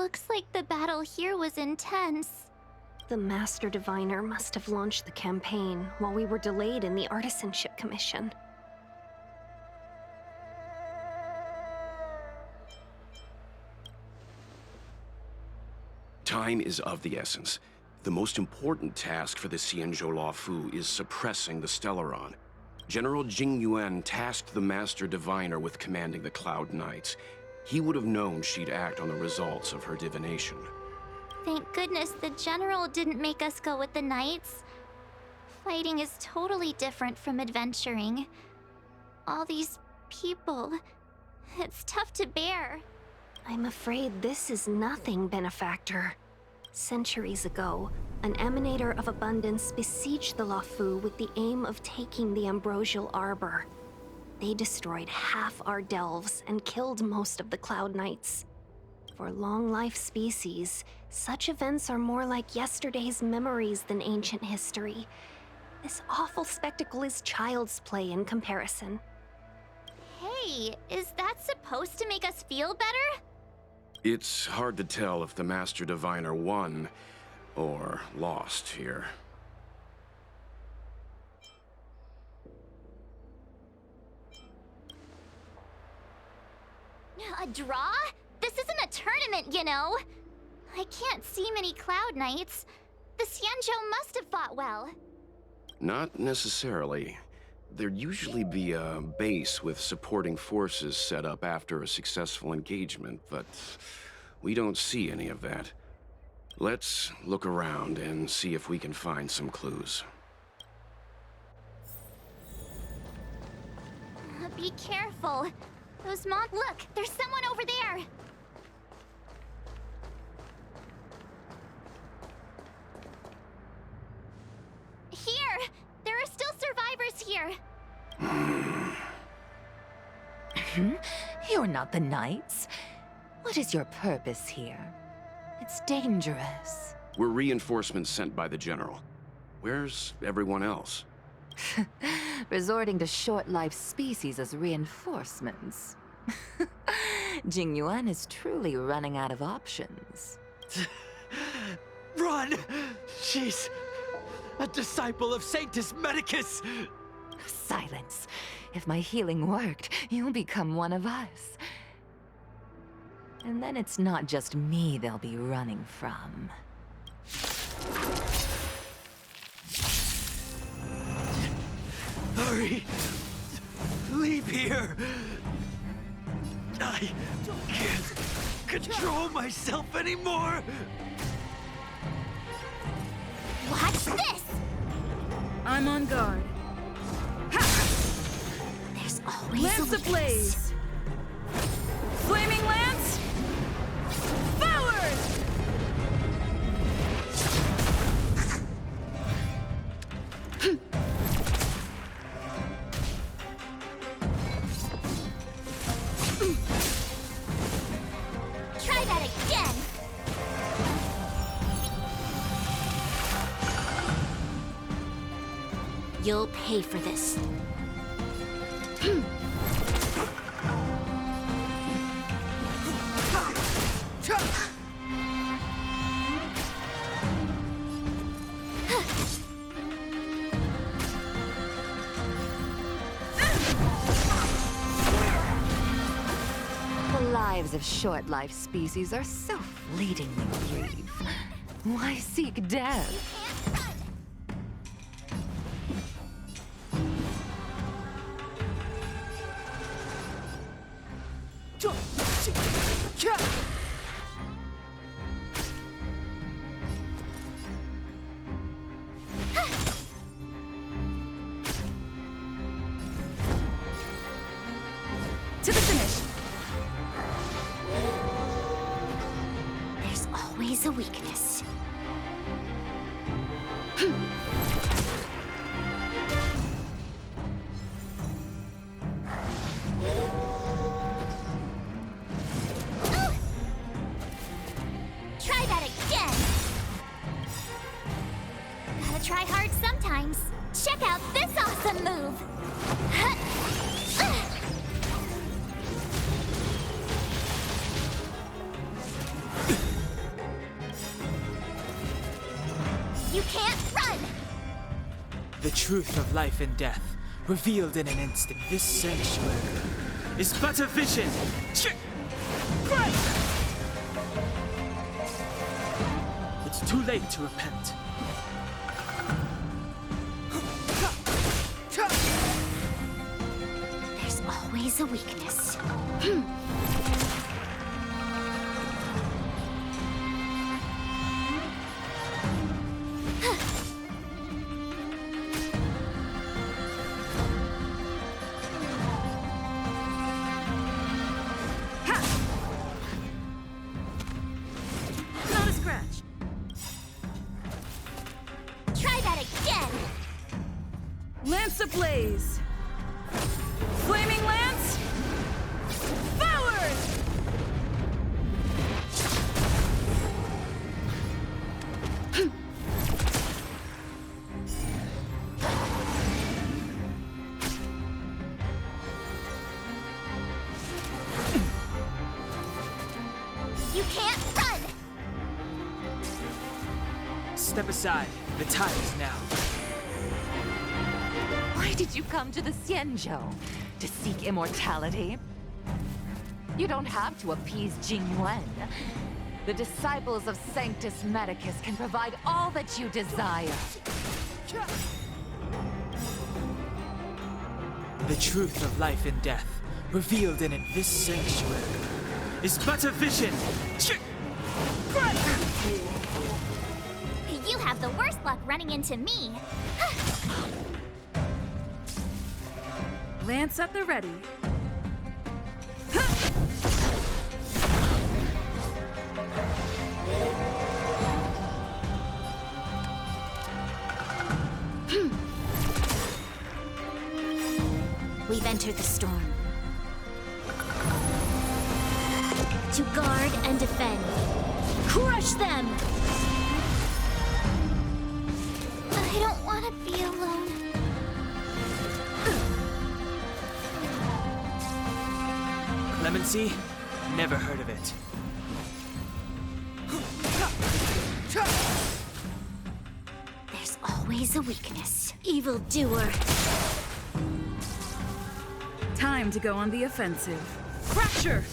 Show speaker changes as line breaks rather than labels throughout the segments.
Looks like the battle here was intense.
The Master Diviner must have launched the campaign while we were delayed in the Artisanship Commission.
Time is of the essence. The most important task for the Xianzhou Luofu is suppressing the Stellaron. General Jing Yuan tasked the Master Diviner with commanding the Cloud Knights. He would have known she'd act on the results of her divination.
Thank goodness the General didn't make us go with the Knights. Fighting is totally different from adventuring. All these people... it's tough to bear.
I'm afraid this is nothing, Benefactor. Centuries ago, an Emanator of Abundance besieged the Luofu with the aim of taking the Ambrosial Arbor. They destroyed half our delves and killed most of the Cloud Knights. For long-life species, such events are more like yesterday's memories than ancient history. This awful spectacle is child's play in comparison.
Hey, is that supposed to make us feel better?
It's hard to tell if the Master Diviner won or lost here.
A draw? This isn't a tournament, you know. I can't see many Cloud Knights. The Xianzhou must have fought well.
Not necessarily. There'd usually be a base with supporting forces set up after a successful engagement, but we don't see any of that. Let's look around and see if we can find some clues.
Be careful. Those Look, there's someone over there. Here! There are still survivors here.
You're not the Knights. What is your purpose here? It's dangerous.
We're reinforcements sent by the General. Where's everyone else?
Resorting to short-lived species as reinforcements. Jing Yuan is truly running out of options.
Run! She's a disciple of Sanctus Medicus!
Silence. If my healing worked, you'll become one of us. And then it's not just me they'll be running from.
Hurry! Leave here! I can't control myself anymore!
Watch this!
I'm on guard.
There's always
Lance
a
ablaze! Flaming lance! Forward!
Try that again! You'll pay for this.
The lives of short-lived species are so fleetingly brief. Why seek death?
To the finish!
There's always a weakness. Try that again! Gotta try hard sometimes. Check out this awesome move!
The truth of life and death, revealed in an instant. This sanctuary is but a vision. It's too late to repent.
There's always a weakness.
Not a scratch.
Try that again!
Lance ablaze. Flaming lance. Forward!
You can't run!
Step aside. The time is now.
Why did you come to the Xianzhou? To seek immortality? You don't have to appease Jingyuan. The disciples of Sanctus Medicus can provide all that you desire.
The truth of life and death, revealed in this sanctuary, is but a vision.
You have the worst luck running into me.
Lance at the ready.
We've entered the storm. To guard and defend. Crush them! I don't want to be alone.
Clemency? Never heard of it.
There's always a weakness. Evildoer.
Time to go on the offensive. Fracture!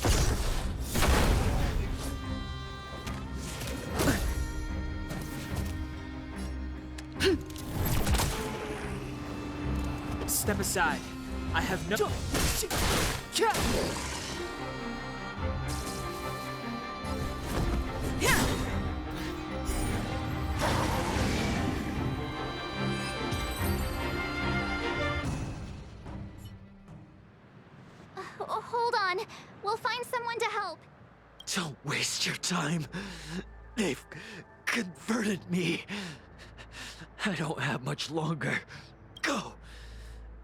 Step aside. I have no...
Hold on. We'll find someone to help.
Don't waste your time. They've converted me. I don't have much longer. Go.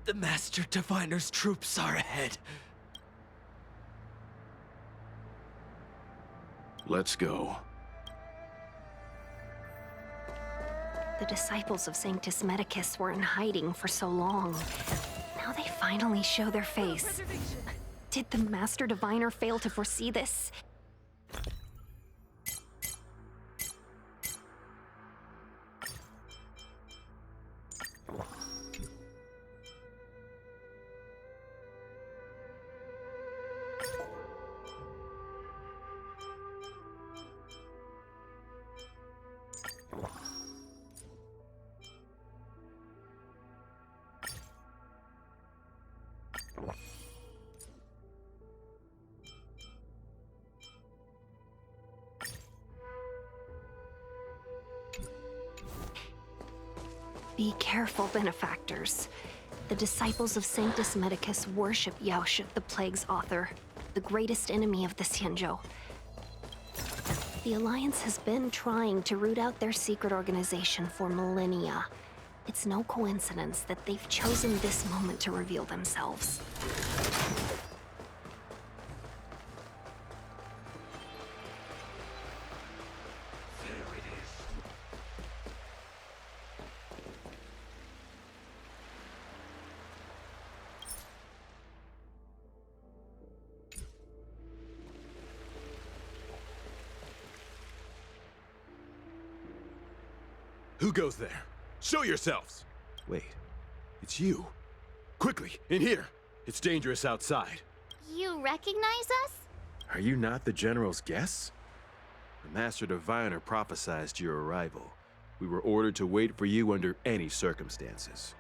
The Master Diviner's troops are ahead.
Let's go.
The disciples of Sanctus Medicus were in hiding for so long. Now they finally show their face. Did the Master Diviner fail to foresee this? Be careful, benefactors. The disciples of Sanctus Medicus worship Yaoshi, the Plague's author, the greatest enemy of the Xianzhou. The Alliance has been trying to root out their secret organization for millennia. It's no coincidence that they've chosen this moment to reveal themselves.
Who goes there? Show yourselves! Wait, it's you. Quickly, in here! It's dangerous outside.
You recognize us?
Are you not the General's guests? The Master Diviner prophesied your arrival. We were ordered to wait for you under any circumstances.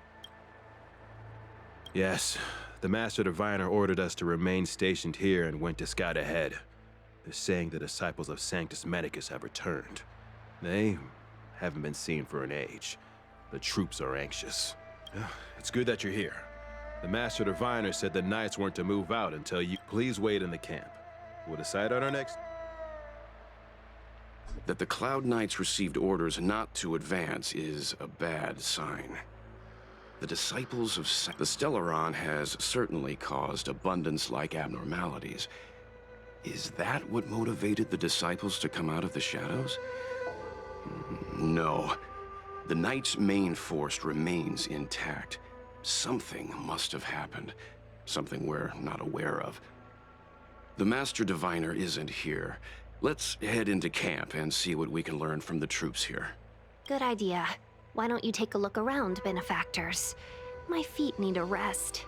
Yes, the Master Diviner ordered us to remain stationed here and went to scout ahead. They're saying the disciples of Sanctus Medicus have returned. They haven't been seen for an age. The troops are anxious. It's good that you're here. The Master Diviner said the Knights weren't to move out until you... Please wait in the camp. We'll decide on our next...
That the Cloud Knights received orders not to advance is a bad sign. The disciples of the Stellaron has certainly caused abundance-like abnormalities. Is that what motivated the disciples to come out of the shadows? No. The Knights' main force remains intact. Something must have happened. Something we're not aware of. The Master Diviner isn't here. Let's head into camp and see what we can learn from the troops here.
Good idea. Why don't you take a look around, benefactors? My feet need a rest.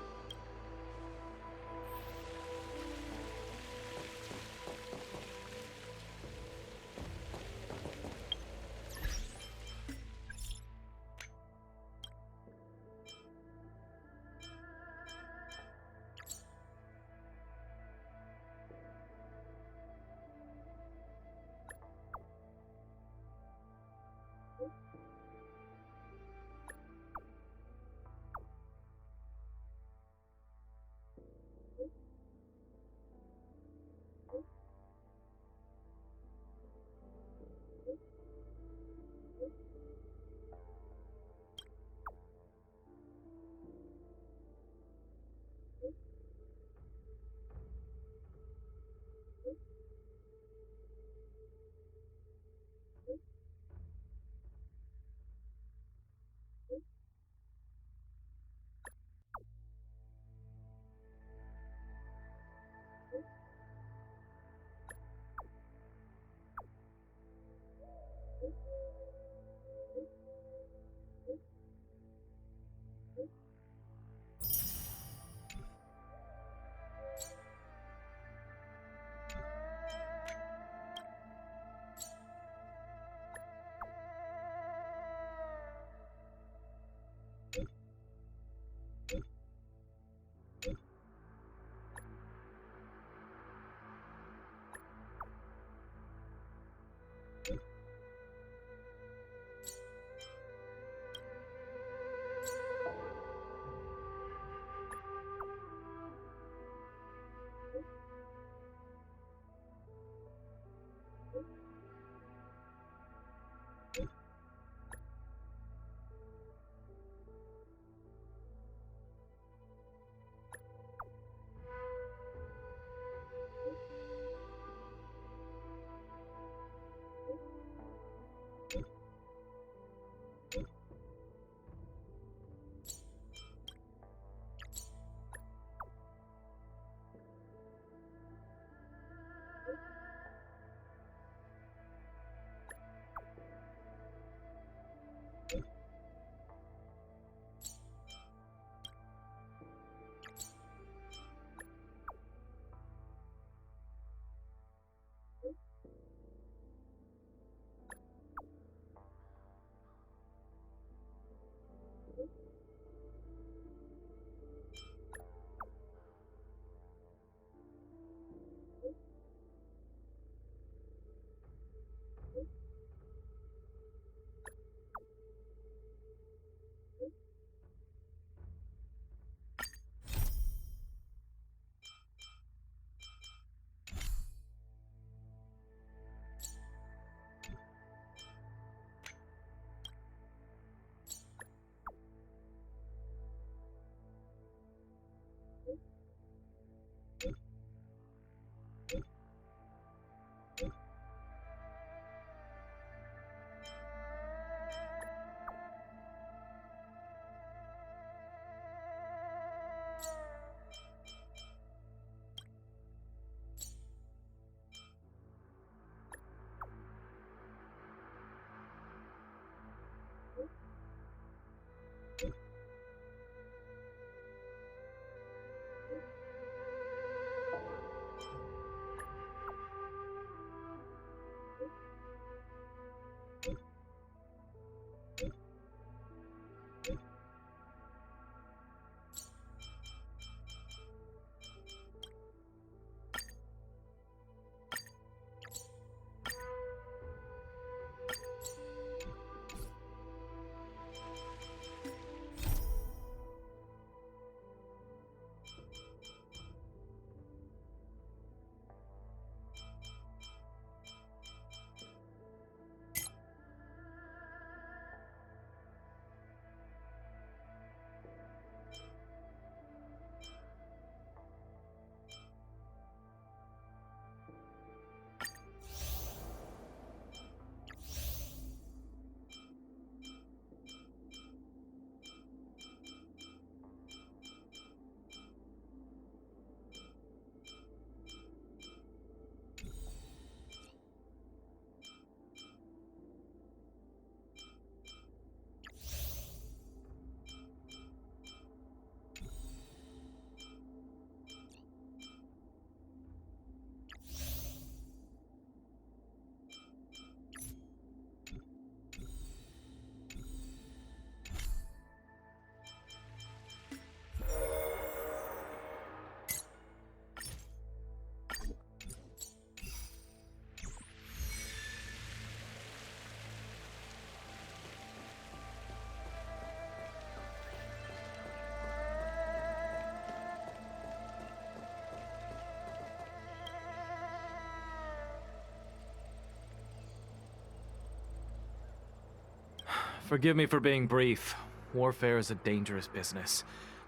Forgive me for being brief. Warfare is a dangerous business.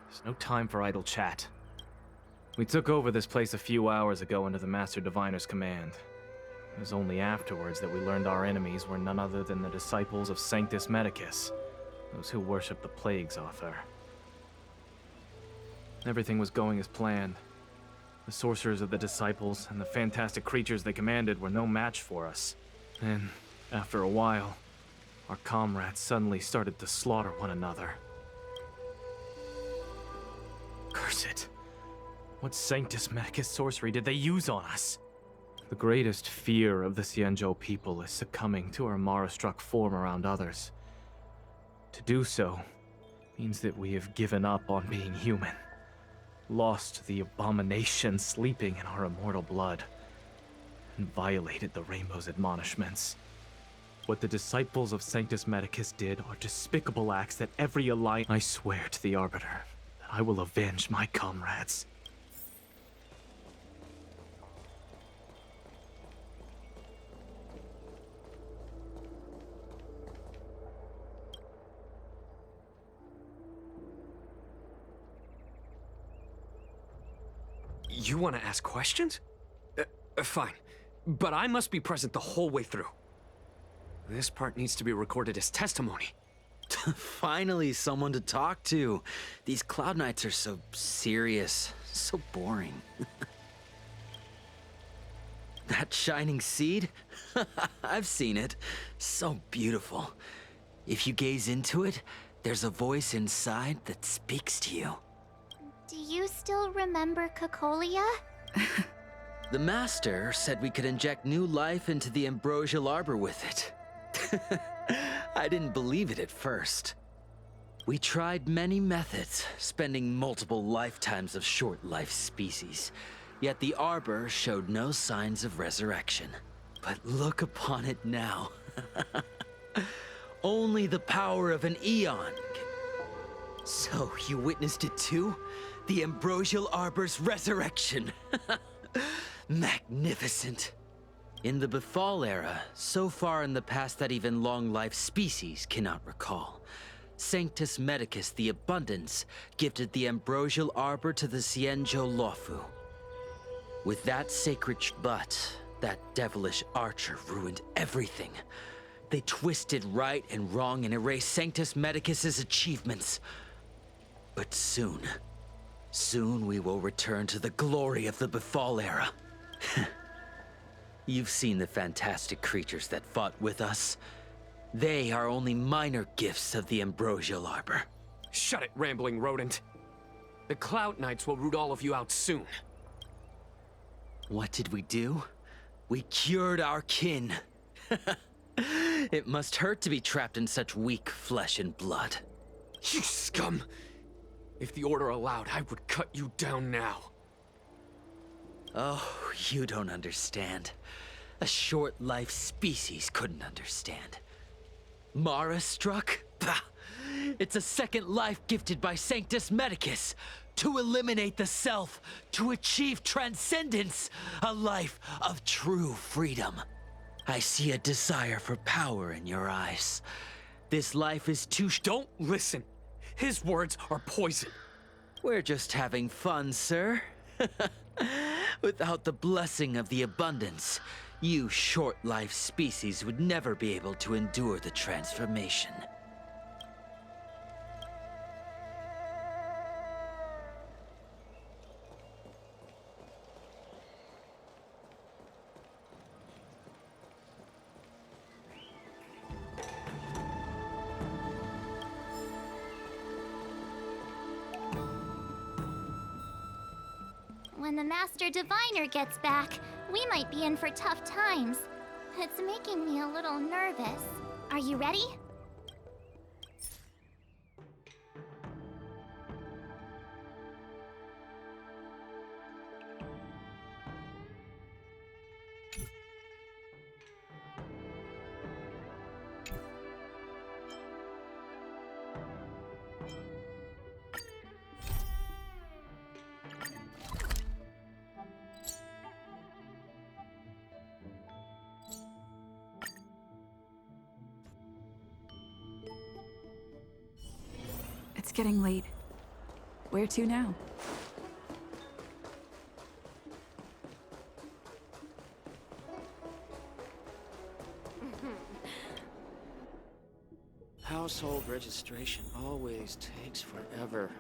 There's no time for idle chat. We took over this place a few hours ago under the Master Diviner's command. It was only afterwards that we learned our enemies were none other than the disciples of Sanctus Medicus, those who worship the Plague's author. Everything was going as planned. The sorcerers of the disciples and the fantastic creatures they commanded were no match for us. And, after a while, our comrades suddenly started to slaughter one another. Curse it. What Sanctus Medicus sorcery did they use on us? The greatest fear of the Xianzhou people is succumbing to our Mara-struck form around others. To do so means that we have given up on being human, lost the abomination sleeping in our immortal blood, and violated the Rainbow's admonishments. What the disciples of Sanctus Medicus did are despicable acts that every alliance... I swear to the Arbiter that I will avenge my comrades.
You want to ask questions? Fine. But I must be present the whole way through. This part needs to be recorded as testimony.
Finally, someone to talk to. These Cloud Knights are so serious, so boring. That shining seed? I've seen it. So beautiful. If you gaze into it, there's a voice inside that speaks to you.
Do you still remember Cocolia?
The Master said we could inject new life into the ambrosial arbor with it. I didn't believe it at first. We tried many methods, spending multiple lifetimes of short-life species, yet the arbor showed no signs of resurrection. But look upon it now. Only the power of an eon can... So you witnessed it too? The ambrosial arbor's resurrection. Magnificent. In the Befall era, so far in the past that even long-life species cannot recall, Sanctus Medicus the Abundance gifted the ambrosial arbor to the Xianzhou Luofu. With that sacred but that devilish archer ruined everything. They twisted right and wrong and erased Sanctus Medicus's achievements. But soon we will return to the glory of the Befall era. You've seen the fantastic creatures that fought with us. They are only minor gifts of the ambrosial arbor.
Shut it, rambling rodent. The Cloud Knights will root all of you out soon.
What did we do? We cured our kin. It must hurt to be trapped in such weak flesh and blood.
You scum! If the Order allowed, I would cut you down now.
Oh, you don't understand. A short-life species couldn't understand. Mara struck? Bah! It's a second life gifted by Sanctus Medicus. To eliminate the self, to achieve transcendence, a life of true freedom. I see a desire for power in your eyes. This life is too
Don't listen! His words are poison.
We're just having fun, sir. Without the blessing of the abundance, you short-life species would never be able to endure the transformation.
When the Master Diviner gets back, we might be in for tough times. It's making me a little nervous. Are you ready?
It's getting late. Where to now?
Household registration always takes forever.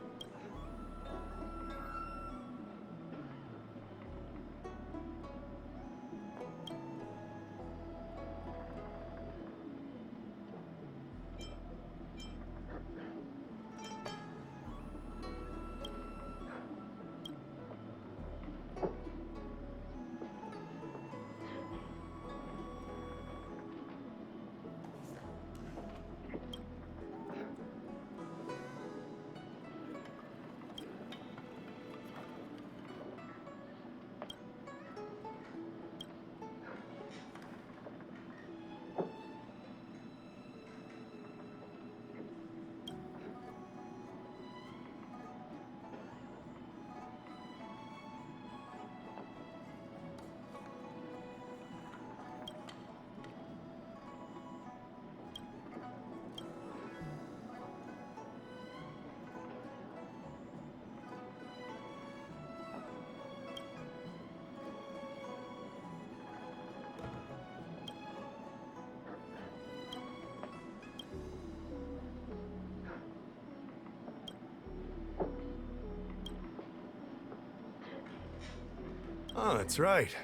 Oh, that's right.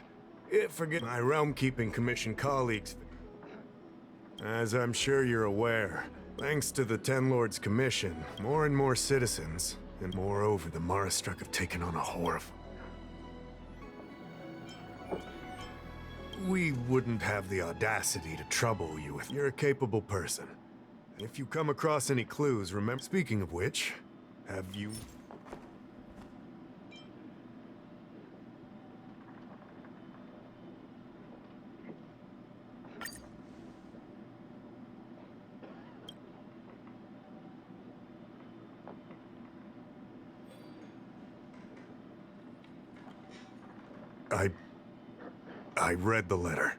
Forget my Realm-Keeping Commission colleagues. As I'm sure you're aware, thanks to the Ten Lords Commission, more and more citizens, and moreover, the Marastruck have taken on a horror. We wouldn't have the audacity to trouble you with. You're a capable person. If you come across any clues, remember. Speaking of which, have you. I read the letter.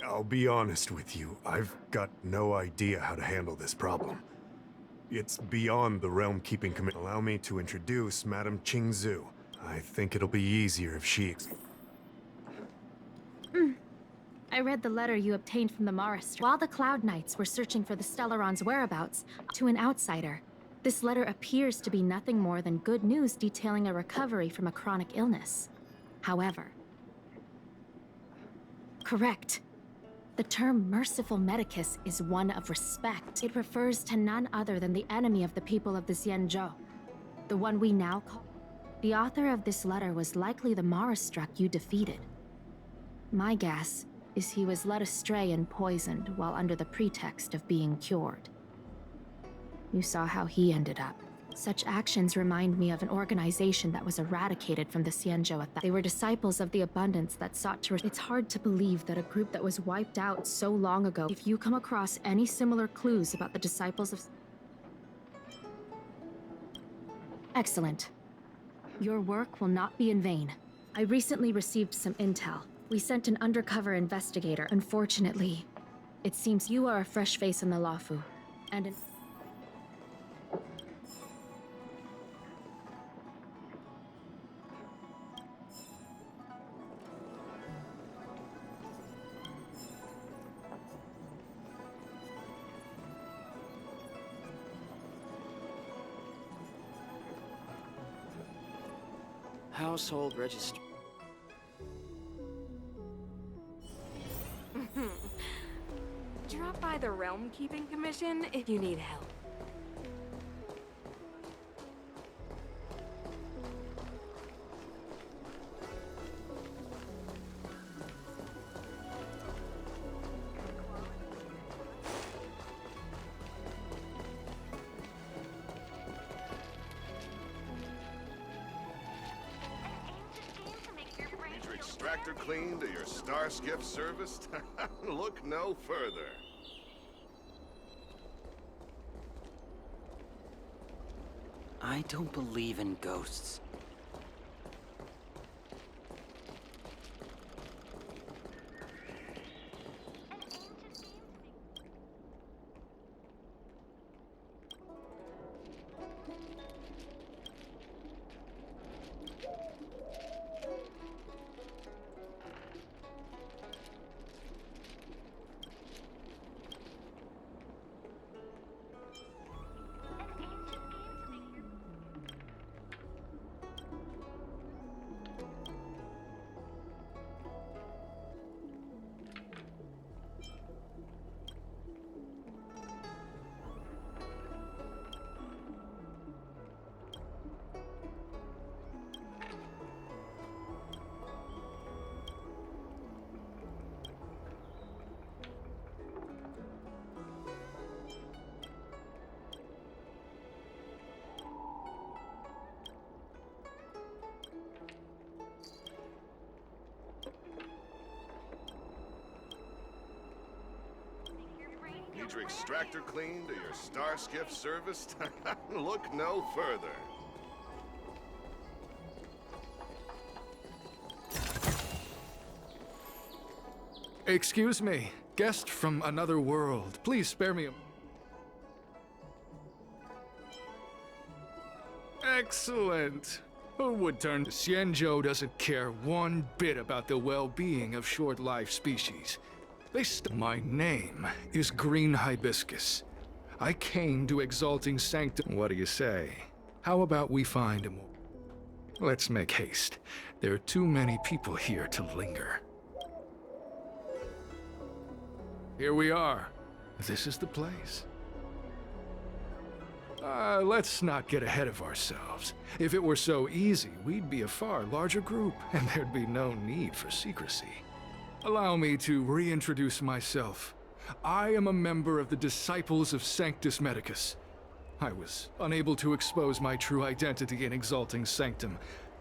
I'll be honest with you, I've got no idea how to handle this problem. It's beyond the Realm-Keeping Commission. Allow me to introduce Madame Qingzu. I think it'll be easier if she...
I read the letter you obtained from the Marastruck. While the Cloud Knights were searching for the Stellaron's whereabouts, to an outsider, this letter appears to be nothing more than good news detailing a recovery from a chronic illness. However... Correct. The term Merciful Medicus is one of respect. It refers to none other than the enemy of the people of the Xianzhou, the one we now call... The author of this letter was likely the Marastruck you defeated. My guess is he was led astray and poisoned while under the pretext of being cured. You saw how he ended up. Such actions remind me of an organization that was eradicated from the Xianzhou. They were disciples of the abundance that sought to... It's hard to believe that a group that was wiped out so long ago... If you come across any similar clues about the disciples of... Excellent. Your work will not be in vain. I recently received some intel. We sent an undercover investigator. Unfortunately, it seems you are a fresh face in the Luofu, and an...
Household register.
Drop by the Realm Keeping Commission if you need help.
Extractor cleaned or your star skiff serviced? Look no further.
I don't believe in ghosts.
your extractor cleaned or your star skiff serviced? Look no further.
Excuse me, guest from another world. Please spare me a... Excellent. Who would turn? Xianzhou doesn't care one bit about the well-being of short-life species. My name is Green Hibiscus. I came to Exalting Sanctum. What do you say? How about we find him? Let's make haste. There are too many people here to linger. Here we are. This is the place. Let's not get ahead of ourselves. If it were so easy, we'd be a far larger group, and there'd be no need for secrecy. Allow me to reintroduce myself. I am a member of the Disciples of Sanctus Medicus. I was unable to expose my true identity in Exalting Sanctum,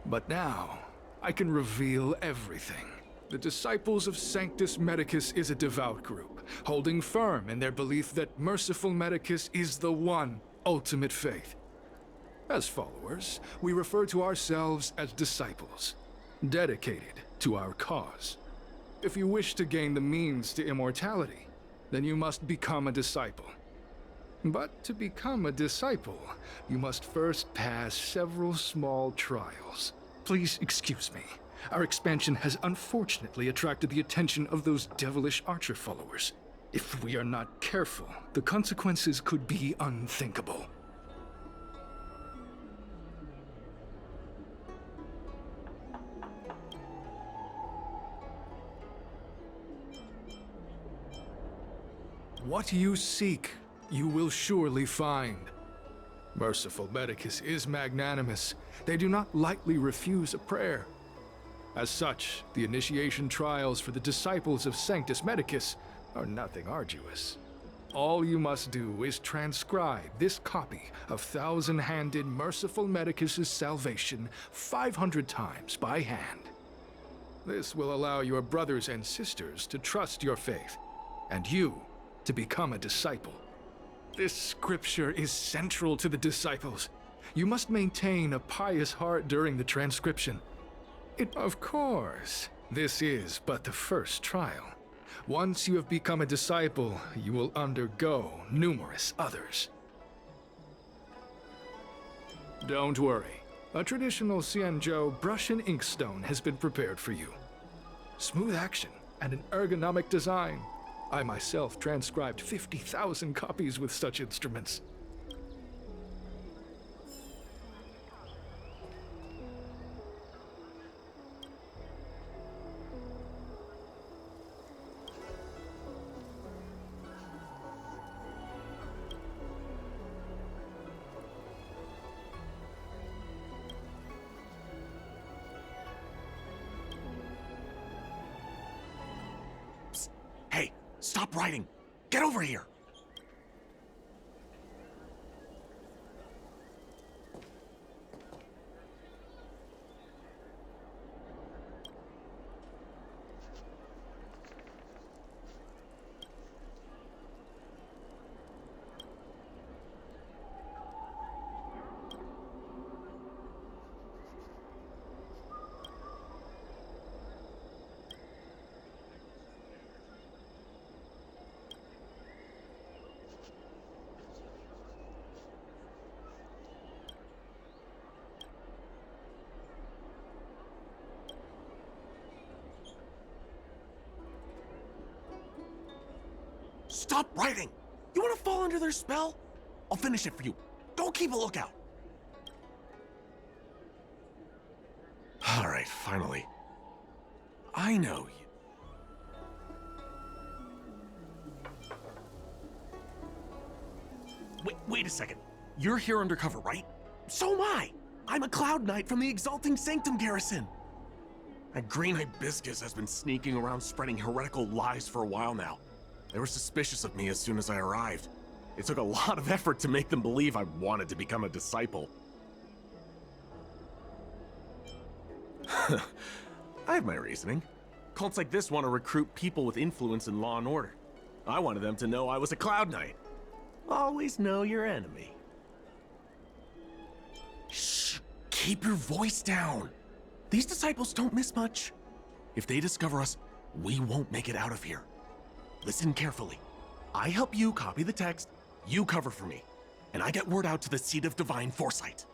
but now I can reveal everything. The Disciples of Sanctus Medicus is a devout group, holding firm in their belief that Merciful Medicus is the one ultimate faith. As followers, we refer to ourselves as disciples, dedicated to our cause. If you wish to gain the means to immortality, then you must become a disciple. But to become a disciple, you must first pass several small trials. Please excuse me. Our expansion has unfortunately attracted the attention of those devilish archer followers. If we are not careful, the consequences could be unthinkable. What you seek, you will surely find. Merciful Medicus is magnanimous. They do not lightly refuse a prayer. As such, the initiation trials for the Disciples of Sanctus Medicus are nothing arduous. All you must do is transcribe this copy of Thousand-Handed Merciful Medicus's Salvation 500 times by hand. This will allow your brothers and sisters to trust your faith, and you to become a disciple. This scripture is central to the disciples. You must maintain a pious heart during the transcription. Of course, this is but the first trial. Once you have become a disciple, you will undergo numerous others. Don't worry. A traditional Xianzhou brush and inkstone has been prepared for you. Smooth action and an ergonomic design. I myself transcribed 50,000 copies with such instruments.
Hey, stop writing! Get over here! Stop writing! You wanna fall under their spell? I'll finish it for you. Don't keep a lookout. Alright, finally. I know you. Wait a second. You're here undercover, right? So am I! I'm a Cloud Knight from the Exalting Sanctum garrison! That green hibiscus has been sneaking around spreading heretical lies for a while now. They were suspicious of me as soon as I arrived. It took a lot of effort to make them believe I wanted to become a disciple. I have my reasoning. Cults like this want to recruit people with influence in law and order. I wanted them to know I was a Cloud Knight. Always know your enemy. Shh! Keep your voice down. These disciples don't miss much. If they discover us, we won't make it out of here. Listen carefully. I help you copy the text, you cover for me, and I get word out to the Seat of Divine Foresight.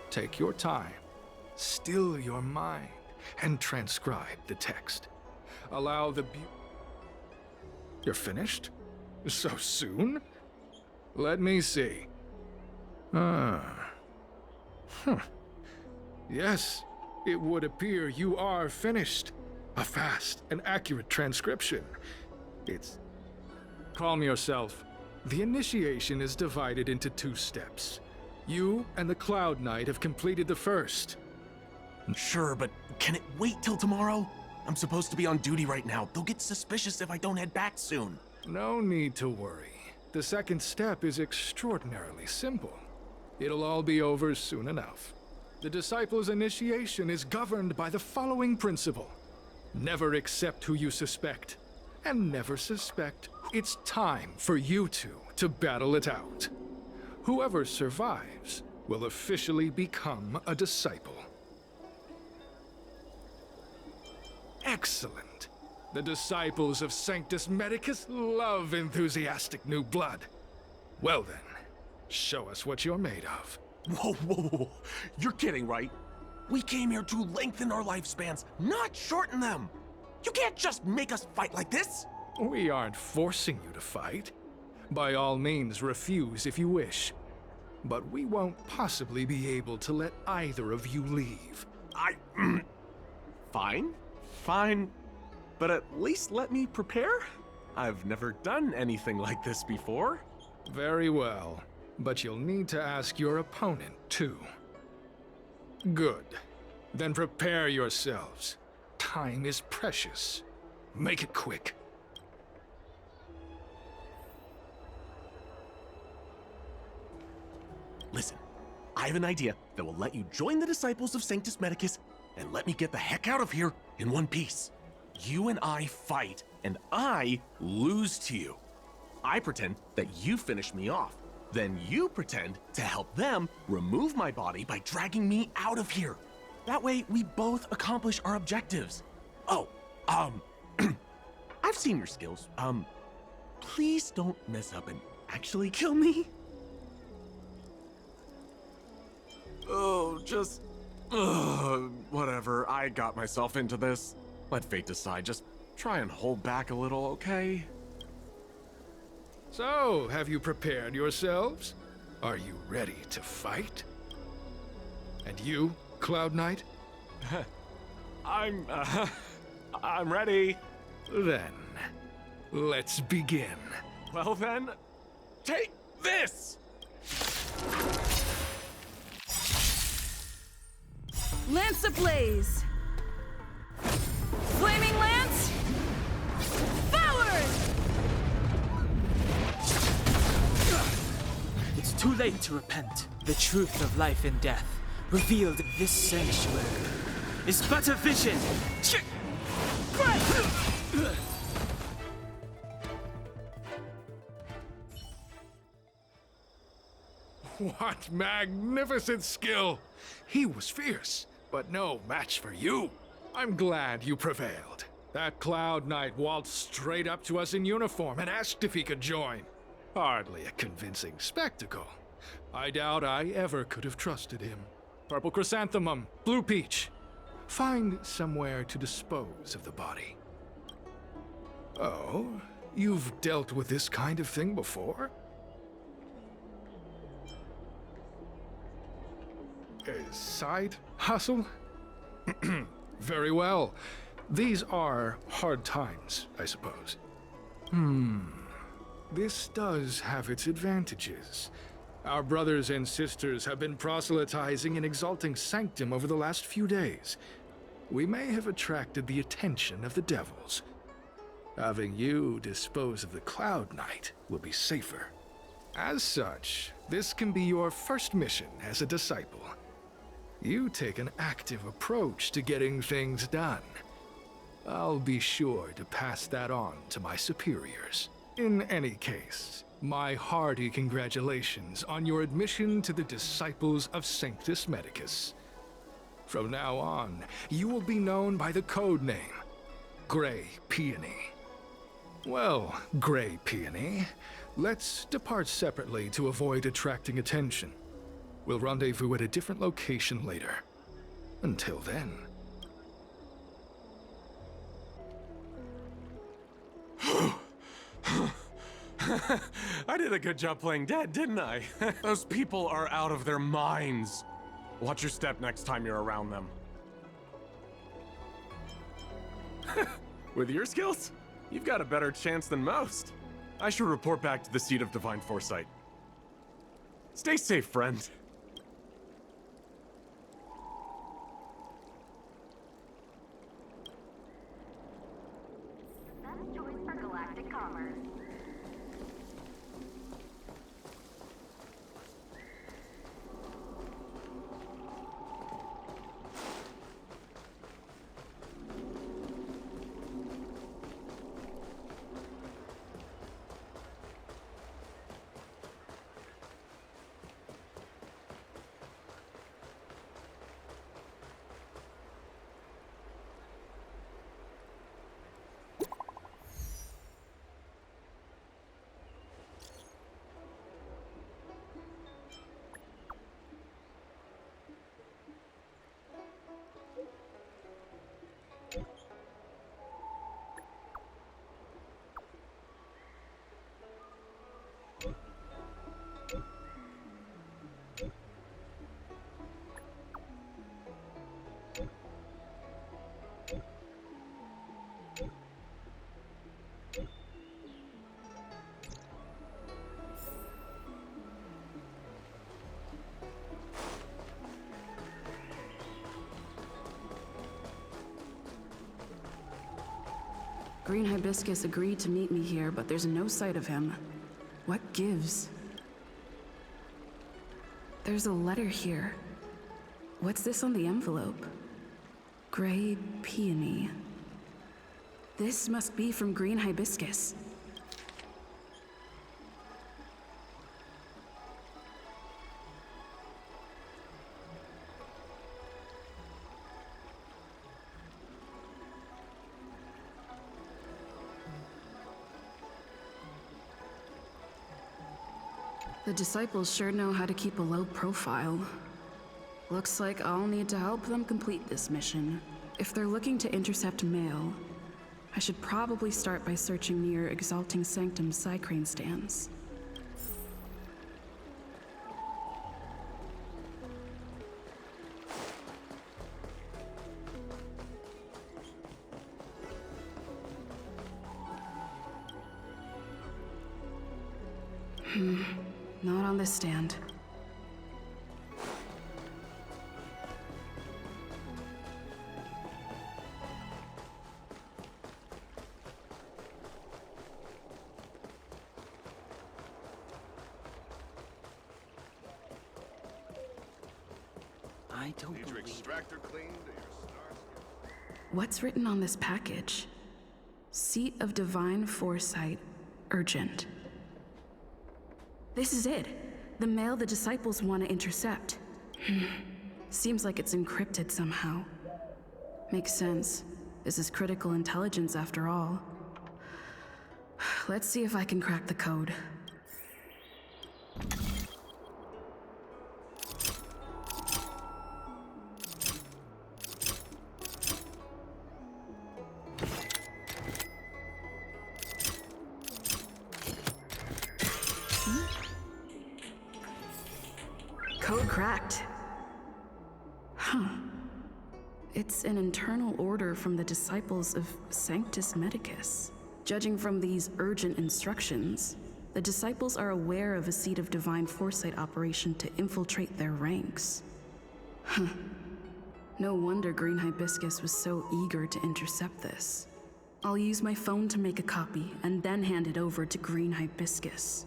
Take your time, still your mind, and transcribe the text. Allow the You're finished? So soon? Let me see. Yes, it would appear you are finished. A fast and accurate transcription. Calm yourself. The initiation is divided into 2 steps. You and the Cloud Knight have completed the first.
Sure, but can it wait till tomorrow? I'm supposed to be on duty right now. They'll get suspicious if I don't head back soon.
No need to worry. The second step is extraordinarily simple. It'll all be over soon enough. The disciples' initiation is governed by the following principle. Never accept who you suspect, and never suspect. It's time for you two to battle it out. Whoever survives will officially become a disciple. Excellent. The disciples of Sanctus Medicus love enthusiastic new blood. Well then, show us what you're made of.
Whoa, whoa, whoa. You're kidding, right? We came here to lengthen our lifespans, not shorten them. You can't just make us fight like this.
We aren't forcing you to fight. By all means, refuse if you wish. But we won't possibly be able to let either of you leave.
Fine. But at least let me prepare. I've never done anything like this before.
Very well. But you'll need to ask your opponent, too. Good. Then prepare yourselves. Time is precious. Make it quick.
Listen, I have an idea that will let you join the disciples of Sanctus Medicus and let me get the heck out of here in one piece. You and I fight, and I lose to you. I pretend that you finish me off. Then you pretend to help them remove my body by dragging me out of here. That way, we both accomplish our objectives. Oh, I've seen your skills. Please don't mess up and actually kill me. Oh, whatever. I got myself into this. Let fate decide. Just try and hold back a little, okay?
So, have you prepared yourselves? Are you ready to fight? And you, Cloud Knight?
I'm ready.
Then, let's begin.
Well then, take this!
Lance ablaze! Flaming lance! Forward!
It's too late to repent. The truth of life and death, revealed in this sanctuary, is but a vision.
What magnificent skill! He was fierce, but no match for you. I'm glad you prevailed. That Cloud Knight waltzed straight up to us in uniform and asked if he could join. Hardly a convincing spectacle. I doubt I ever could have trusted him. Purple chrysanthemum, blue peach. Find somewhere to dispose of the body. Oh, you've dealt with this kind of thing before? Side hustle? Very well. These are hard times, I suppose. This does have its advantages. Our brothers and sisters have been proselytizing and exalting Sanctum over the last few days. We may have attracted the attention of the devils. Having you dispose of the Cloud Knight will be safer. As such, this can be your first mission as a disciple. You take an active approach to getting things done. I'll be sure to pass that on to my superiors. In any case, my hearty congratulations on your admission to the Disciples of Sanctus Medicus. From now on, you will be known by the code name, Gray Peony. Well, Gray Peony, let's depart separately to avoid attracting attention. We'll rendezvous at a different location later. Until then.
I did a good job playing dead, didn't I? Those people are out of their minds. Watch your step next time you're around them. With your skills, you've got a better chance than most. I should report back to the seat of Divine Foresight. Stay safe, friend.
Best choice for galactic commerce.
Green Hibiscus agreed to meet me here, but there's no sight of him. What gives? There's a letter here. What's this on the envelope? Gray Peony. This must be from Green Hibiscus. The disciples sure know how to keep a low profile. Looks like I'll need to help them complete this mission. If they're looking to intercept mail, I should probably start by searching near Exalting Sanctum's Psycrane stands. Not on this stand.
I don't
Need your extractor cleaned or your stars?
What's written on this package? Seat of Divine Foresight, urgent. This is it. The mail the disciples want to intercept. Seems like it's encrypted somehow. Makes sense. This is critical intelligence after all. Let's see if I can crack the code. Code cracked. Huh. It's an internal order from the disciples of Sanctus Medicus. Judging from these urgent instructions, the disciples are aware of a seat of divine foresight operation to infiltrate their ranks. Huh. No wonder Green Hibiscus was so eager to intercept this. I'll use my phone to make a copy and then hand it over to Green Hibiscus.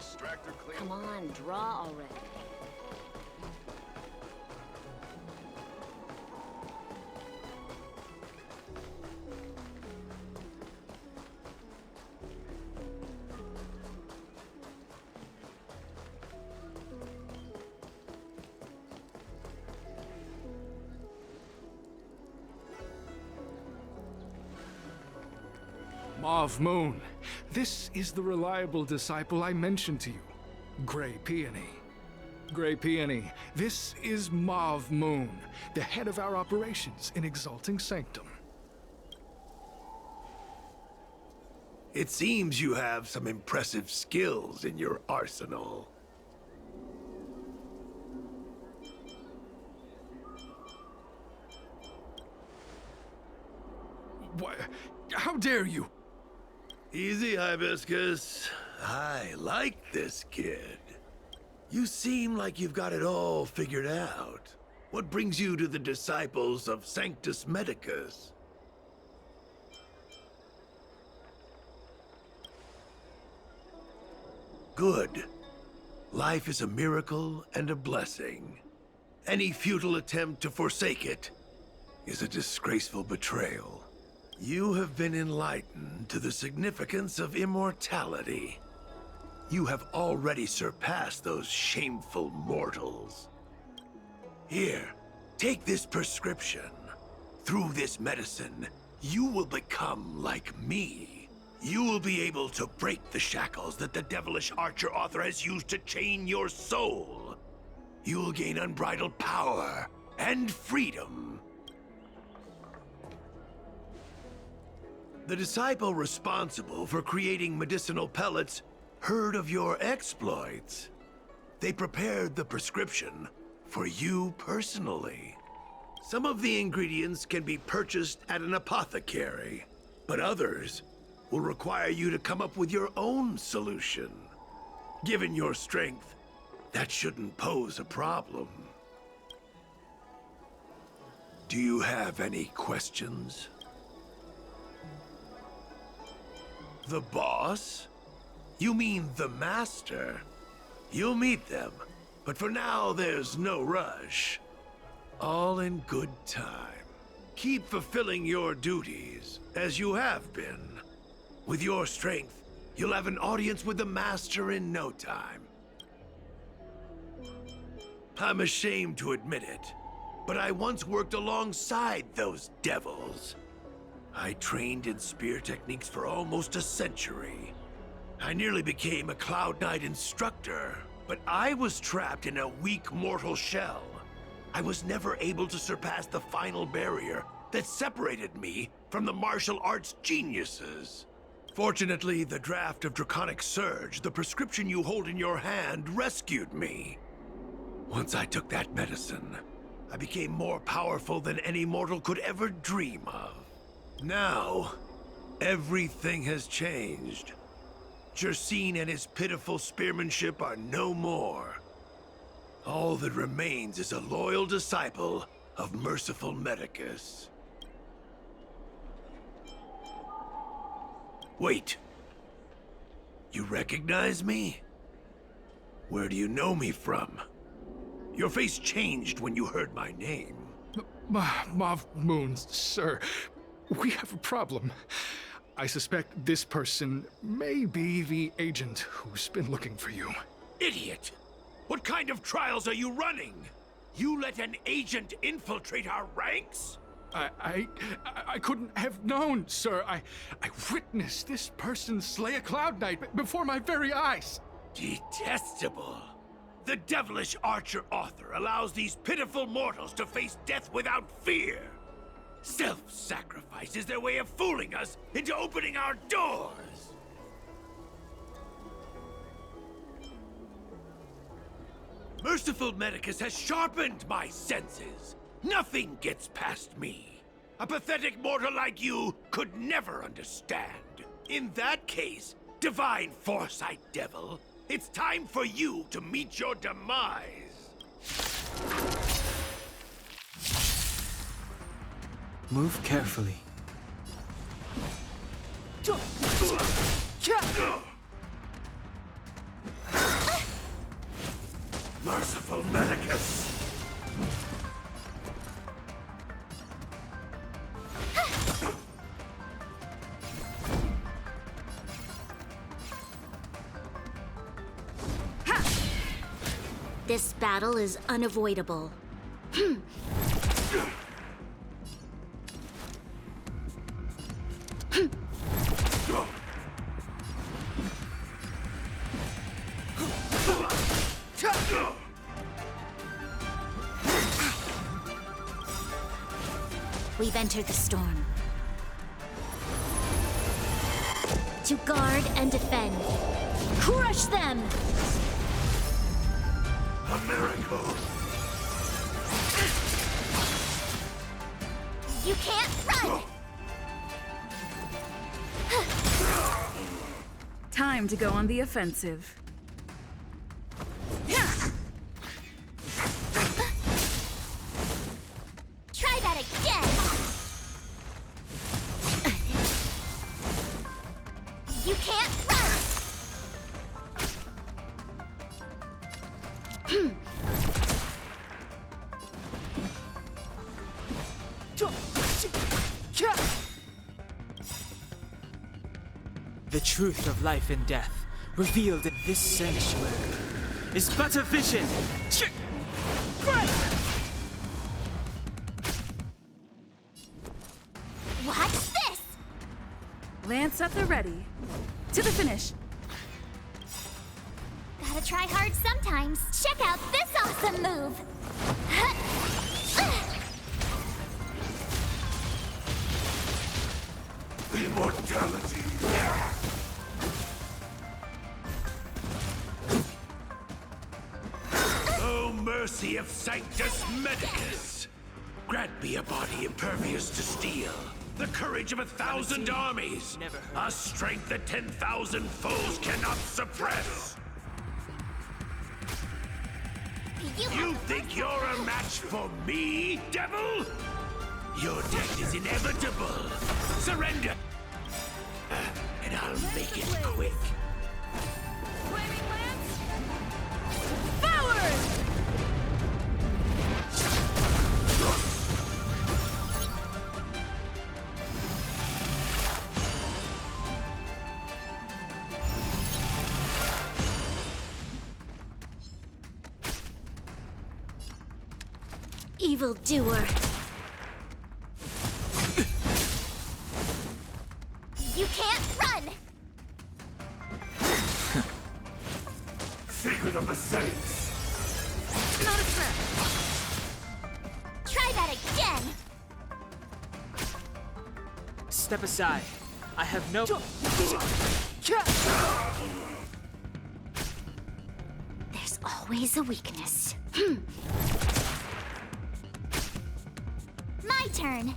Extractor clean.
Come on, draw already.
Mauve Moon, this is the reliable disciple I mentioned to you, Grey Peony. Grey Peony, this is Mauve Moon, the head of our operations in Exalting Sanctum.
It seems you have some impressive skills in your arsenal.
What? How dare you?
Easy, Hibiscus. I like this kid. You seem like you've got it all figured out. What brings you to the disciples of Sanctus Medicus? Good. Life is a miracle and a blessing. Any futile attempt to forsake it is a disgraceful betrayal. You have been enlightened to the significance of immortality. You have already surpassed those shameful mortals. Here, take this prescription. Through this medicine, you will become like me. You will be able to break the shackles that the devilish archer author has used to chain your soul. You will gain unbridled power and freedom. The disciple responsible for creating medicinal pellets heard of your exploits. They prepared the prescription for you personally. Some of the ingredients can be purchased at an apothecary, but others will require you to come up with your own solution. Given your strength, that shouldn't pose a problem. Do you have any questions? The boss? You mean the master? You'll meet them, but for now there's no rush. All in good time. Keep fulfilling your duties, as you have been. With your strength, you'll have an audience with the master in no time. I'm ashamed to admit it, but I once worked alongside those devils. I trained in spear techniques for almost a century. I nearly became a Cloud Knight instructor, but I was trapped in a weak mortal shell. I was never able to surpass the final barrier that separated me from the martial arts geniuses. Fortunately, the draft of Draconic Surge, the prescription you hold in your hand, rescued me. Once I took that medicine, I became more powerful than any mortal could ever dream of. Now, everything has changed. Jersine and his pitiful spearmanship are no more. All that remains is a loyal disciple of merciful Medicus. Wait. You recognize me? Where do you know me from? Your face changed when you heard my name.
Mauve Moon, sir. We have a problem. I suspect this person may be the agent who's been looking for you.
Idiot! What kind of trials are you running? You let an agent infiltrate our ranks?
I couldn't have known, sir. I witnessed this person slay a Cloud Knight before my very eyes.
Detestable. The devilish archer author allows these pitiful mortals to face death without fear. Self-sacrifice is their way of fooling us into opening our doors. Merciful Medicus has sharpened my senses. Nothing gets past me. A pathetic mortal like you could never understand. In that case, Divine Foresight Devil, it's time for you to meet your demise.
Move carefully.
this battle is unavoidable. We've entered the storm. To guard and defend. Crush them!
A miracle!
You can't run!
Time to go on the offensive.
Try that again! You can't run!
The truth of life and death, revealed in this sanctuary, is but a vision.
Watch this!
Lance at the ready. To the finish.
Gotta try hard sometimes. Check out this awesome move!
Immortality! Oh, mercy of Sanctus Medicus! Grant me a body impervious to steel, the courage of 1,000 armies, a strength that 10,000 foes cannot suppress! You think you're a match for me, devil? Your death is inevitable! Surrender! And I'll make it quick.
Flaming Lance! Forward!
Evildoer.
You can't run!
Secret of the Saints!
Not a threat.
Try that again!
Step aside. I have no...
There's always a weakness.
My turn!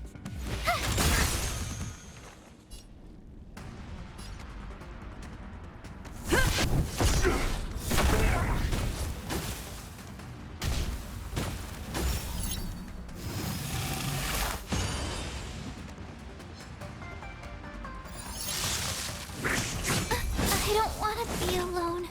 I don't want to be alone.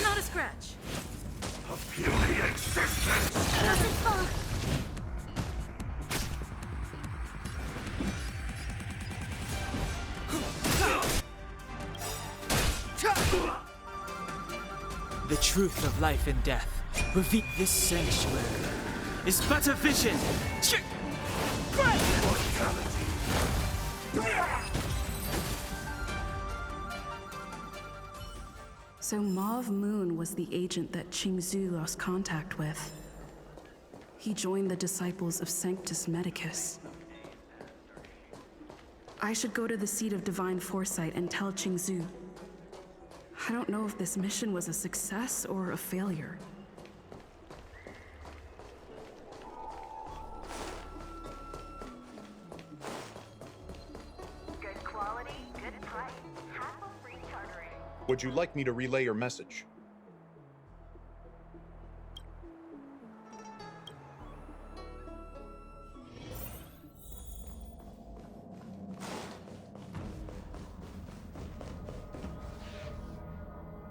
Not a scratch.
A puny existence!
Doesn't fall.
The truth of life and death, revealed this sanctuary, is but a vision.
So Mauve Moon was the agent that Qingzhu lost contact with. He joined the disciples of Sanctus Medicus. I should go to the seat of divine foresight and tell Qingzhu. I don't know if this mission was a success or a failure.
Would you like me to relay your message?